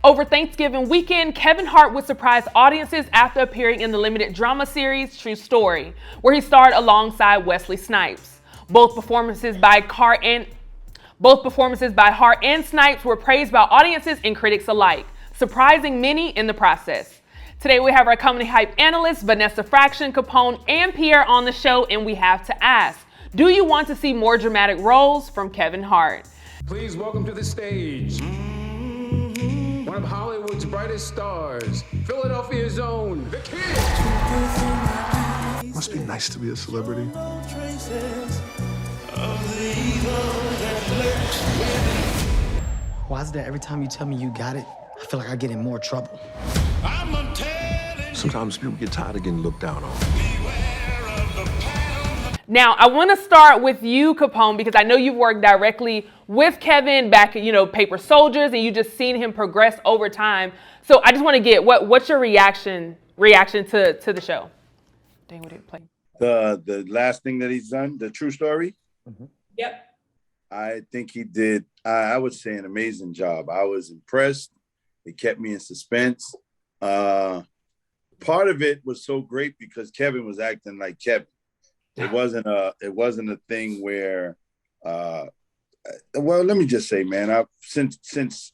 Over Thanksgiving weekend, Kevin Hart would surprise audiences after appearing in the limited drama series True Story, where he starred alongside Wesley Snipes. Both performances by Hart and Snipes were praised by audiences and critics alike, surprising many in the process. Today we have our comedy hype analysts Vanessa Fraction, Capone, and Pierre on the show, and we have to ask, do you want to see more dramatic roles from Kevin Hart? Please welcome to the stage one of Hollywood's brightest stars, Philadelphia's own, the Kid. Must be nice to be a celebrity. Why is it that every time you tell me you got it, I feel like I get in more trouble? Sometimes people get tired of getting looked down on. Now, I want to start with you, Capone, because I know you've worked directly with Kevin back at, Paper Soldiers, and you just seen him progress over time. So I just want to get what's your reaction to the show? Dang, what did it play? The last thing that he's done, the True Story. Mm-hmm. Yep. I think he did, I would say, an amazing job. I was impressed. It kept me in suspense. Part of it was so great because Kevin was acting like Kevin. It wasn't a thing where, well, let me just say, man, since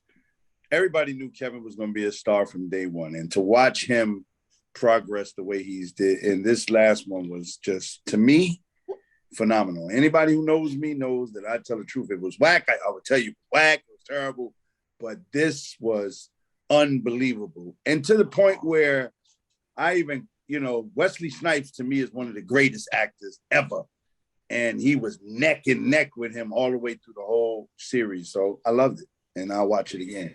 everybody knew Kevin was going to be a star from day one, and to watch him progress the way he's did, and this last one was just, to me, phenomenal. Anybody who knows me knows that I tell the truth. It was whack. I would tell you whack. It was terrible, but this was unbelievable, and to the point where I even. Wesley Snipes to me is one of the greatest actors ever. And he was neck and neck with him all the way through the whole series. So I loved it. And I'll watch it again.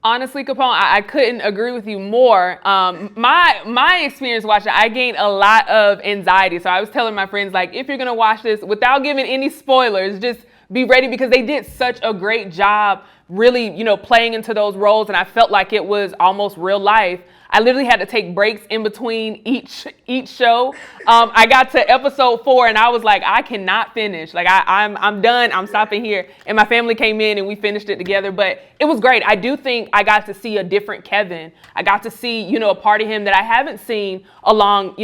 Honestly, Capone, I couldn't agree with you more. My experience watching, I gained a lot of anxiety. So I was telling my friends, like, if you're going to watch this, without giving any spoilers, just be ready because they did such a great job really, playing into those roles. And I felt like it was almost real life. I literally had to take breaks in between each show. I got to episode 4 and I was like, I cannot finish. Like I'm done. I'm stopping here. And my family came in and we finished it together. But it was great. I do think I got to see a different Kevin. I got to see, a part of him that I haven't seen along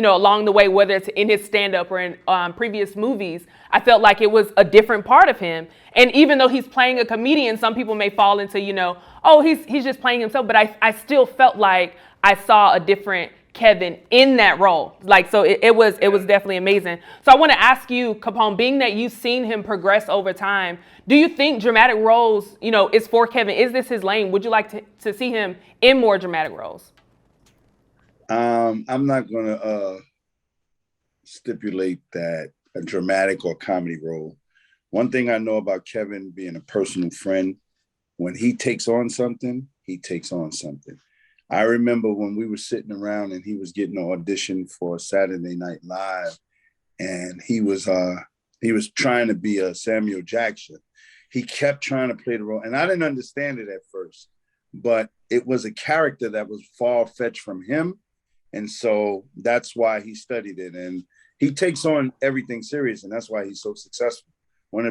the way, whether it's in his stand-up or in previous movies. I felt like it was a different part of him. And even though he's playing a comedian, some people may fall into, he's just playing himself. But I still felt like I saw a different Kevin in that role. So it was definitely amazing. So I want to ask you, Capone, being that you've seen him progress over time, do you think dramatic roles, is for Kevin? Is this his lane? Would you like to see him in more dramatic roles? I'm not going to stipulate that a dramatic or comedy role. One thing I know about Kevin being a personal friend, when he takes on something, he takes on something. I remember when we were sitting around and he was getting an audition for Saturday Night Live, and he was trying to be a Samuel Jackson. He kept trying to play the role, and I didn't understand it at first, but it was a character that was far-fetched from him, and so that's why he studied it, and he takes on everything serious, and that's why he's so successful.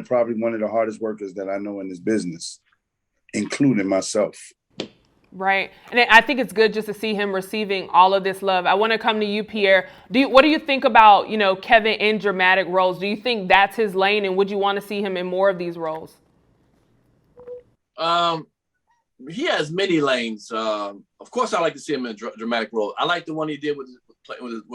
Probably one of the hardest workers that I know in this business, including myself. Right. And I think it's good just to see him receiving all of this love. I want to come to you, Pierre. What do you think about, Kevin in dramatic roles? Do you think that's his lane, and would you want to see him in more of these roles? He has many lanes. Of course, I like to see him in a dramatic role. I like the one he did with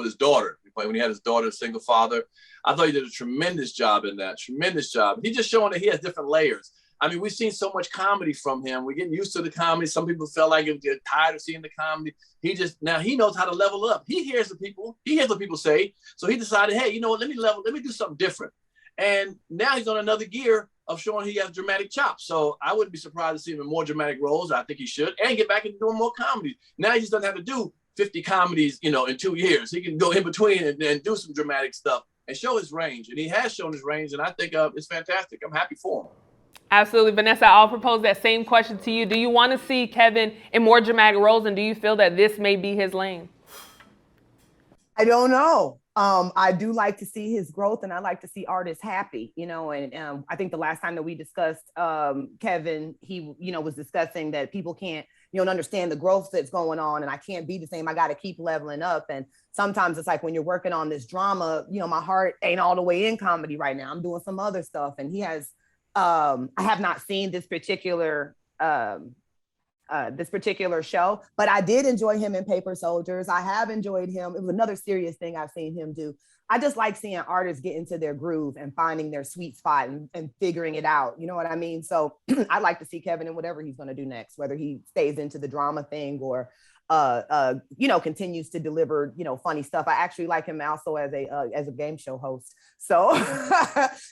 his daughter. When he had his daughter, single father. I thought he did a tremendous job in that. Tremendous job. He's just showing that he has different layers. I mean, we've seen so much comedy from him. We're getting used to the comedy. Some people felt like they're tired of seeing the comedy. Now he knows how to level up. He hears the people. He hears what people say. So he decided, hey, let me do something different. And now he's on another gear of showing he has dramatic chops. So I wouldn't be surprised to see him in more dramatic roles. I think he should, and get back into doing more comedy. Now he just doesn't have to do 50 comedies, in 2 years. He can go in between and do some dramatic stuff and show his range. And he has shown his range. And I think it's fantastic. I'm happy for him. Absolutely. Vanessa, I'll propose that same question to you. Do you want to see Kevin in more dramatic roles, and do you feel that this may be his lane? I don't know. I do like to see his growth, and I like to see artists happy, and I think the last time that we discussed Kevin, he, was discussing that people can't you don't understand the growth that's going on, and I can't be the same. I got to keep leveling up. And sometimes it's like when you're working on this drama, you know, my heart ain't all the way in comedy right now. I'm doing some other stuff, and he has. I have not seen this particular show, but I did enjoy him in Paper Soldiers. I have enjoyed him. It was another serious thing I've seen him do. I just like seeing artists get into their groove and finding their sweet spot and figuring it out. You know what I mean? So I'd like to see Kevin in whatever he's going to do next, whether he stays into the drama thing or, you know, continues to deliver, you know, funny stuff. I actually like him also as a game show host. So,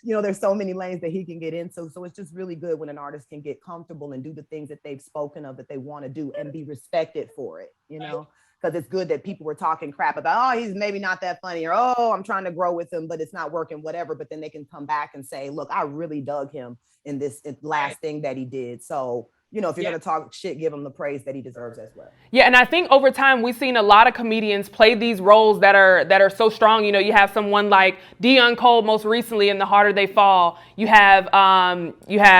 you know, there's so many lanes that he can get into. So it's just really good when an artist can get comfortable and do the things that they've spoken of that they want to do and be respected for it, you know? Because it's good that people were talking crap about, oh, he's maybe not that funny, or, oh, I'm trying to grow with him, but it's not working, whatever. But then they can come back and say, look, I really dug him in this last thing that he did. So, you know, if you're going to talk shit, give him the praise that he deserves as well. Yeah, and I think over time we've seen a lot of comedians play these roles that are so strong. You know, you have someone like Dion Cole most recently in The Harder They Fall. You have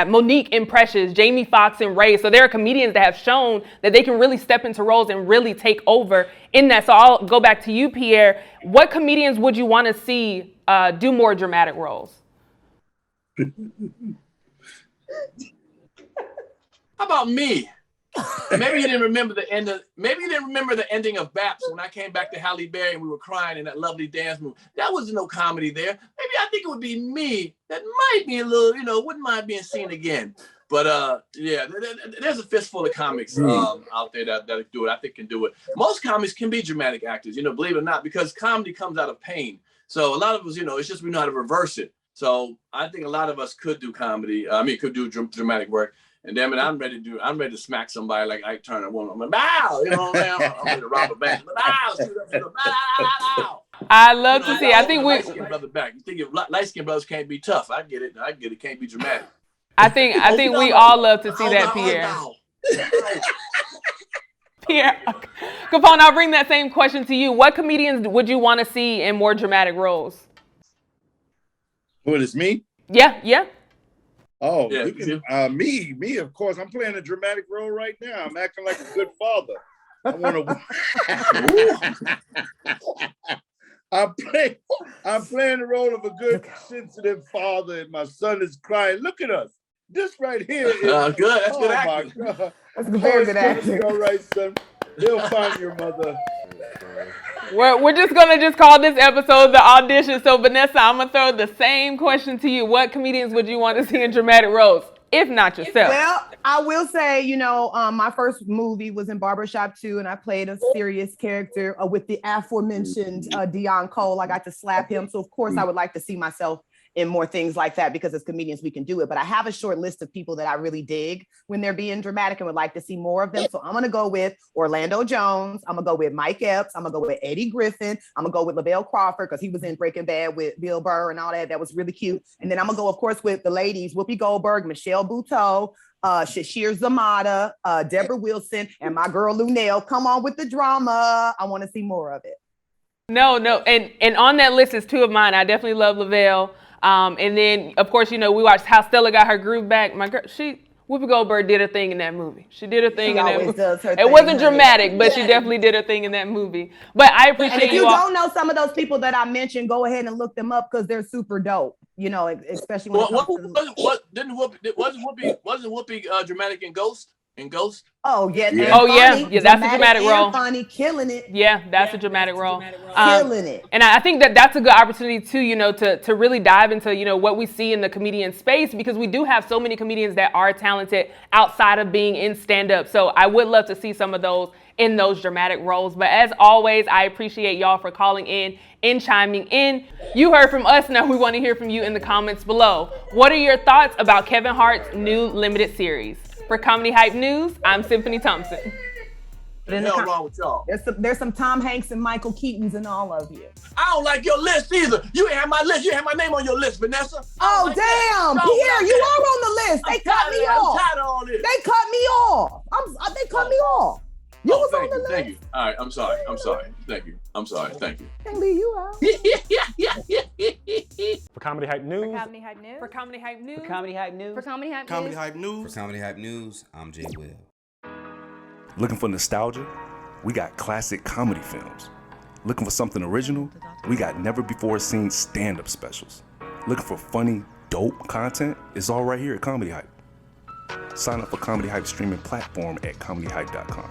Monique in Precious, Jamie Foxx in Ray. So there are comedians that have shown that they can really step into roles and really take over in that. So I'll go back to you, Pierre. What comedians would you want to see do more dramatic roles? How about me? Maybe you didn't remember the end of. Maybe you didn't remember the ending of Baps when I came back to Halle Berry and we were crying in that lovely dance move. That was no comedy there. Maybe I think it would be me. That might be a little, you know, wouldn't mind being seen again. But yeah, there's a fistful of comics out there that do it. I think can do it. Most comics can be dramatic actors, you know, believe it or not, because comedy comes out of pain. So a lot of us, you know, it's just we know how to reverse it. So I think a lot of us could do comedy. Could do dramatic work. And damn it, I'm ready to smack somebody like Ike Turner. I'm like, bow, you know what I'm saying? I'm ready to rob a bank. Bow, shoot up, bow. I love to see. I think we light-skinned brother back. You think light-skinned brothers can't be tough? I get it. Can't be dramatic. I think we all love to see that, Pierre. Pierre, Capone, I'll bring that same question to you. What comedians would you want to see in more dramatic roles? Who is me? Yeah. Oh, yeah, me, of course. I'm playing a dramatic role right now. I'm acting like a good father. I want to. I'm playing the role of a good, sensitive father, and my son is crying. Look at us. This right here is good. That's good acting. My God. That's very good acting. All right, son. They'll find your mother. We're just gonna call this episode the audition. So Vanessa, I'm gonna throw the same question to you. What comedians would you want to see in dramatic roles, if not yourself? Well, I will say, you know, my first movie was in Barbershop 2, and I played a serious character with the aforementioned Dion Cole. I got to slap him, so of course I would like to see myself in more things like that, because as comedians we can do it. But I have a short list of people that I really dig when they're being dramatic and would like to see more of them. So I'm gonna go with Orlando Jones. I'm gonna go with Mike Epps. I'm gonna go with Eddie Griffin. I'm gonna go with Lavelle Crawford, because he was in Breaking Bad with Bill Burr and all that. That was really cute. And then I'm gonna go, of course, with the ladies: Whoopi Goldberg, Michelle Buteau, Shashir Zamata, Deborah Wilson, and my girl Lunel. Come on with the drama. I want to see more of it. No, and on that list is two of mine. I definitely love Lavelle. And then, of course, you know, we watched How Stella Got Her Groove Back. My girl, Whoopi Goldberg did her thing in that movie. She did her thing in that movie. It wasn't dramatic, but she definitely did her thing in that movie. But I appreciate and if you all. don't know some of those people that I mentioned, go ahead and look them up, because they're super dope. You know, especially when wasn't Whoopi dramatic in Ghost? Oh yeah. Yeah, that's a dramatic role. Funny, killing it. Yeah, that's a dramatic role. Killing it. And I think that's a good opportunity too, you know, to really dive into, you know, what we see in the comedian space, because we do have so many comedians that are talented outside of being in stand-up. So I would love to see some of those in those dramatic roles. But as always, I appreciate y'all for calling in and chiming in. You heard from us, now we want to hear from you in the comments below. What are your thoughts about Kevin Hart's new limited series? For Comedy Hype News, I'm Symphony Thompson. What the hell wrong with y'all? There's some Tom Hanks and Michael Keatons in all of you. I don't like your list either. You ain't have my list. You ain't have my name on your list, Vanessa. Oh, like damn. Pierre, you are on the list. They cut me off. I'm tired of all this. They cut me off. They cut me off. You was on the list. Thank you. All right, I'm sorry. Thank you. Thank you. Can't leave you out. For Comedy Hype News. For Comedy Hype News. For Comedy Hype News. For Comedy Hype News. Comedy Hype News. For Comedy Hype News, I'm Jay Will. Looking for nostalgia? We got classic comedy films. Looking for something original? We got never-before-seen stand-up specials. Looking for funny, dope content? It's all right here at Comedy Hype. Sign up for Comedy Hype streaming platform at comedyhype.com.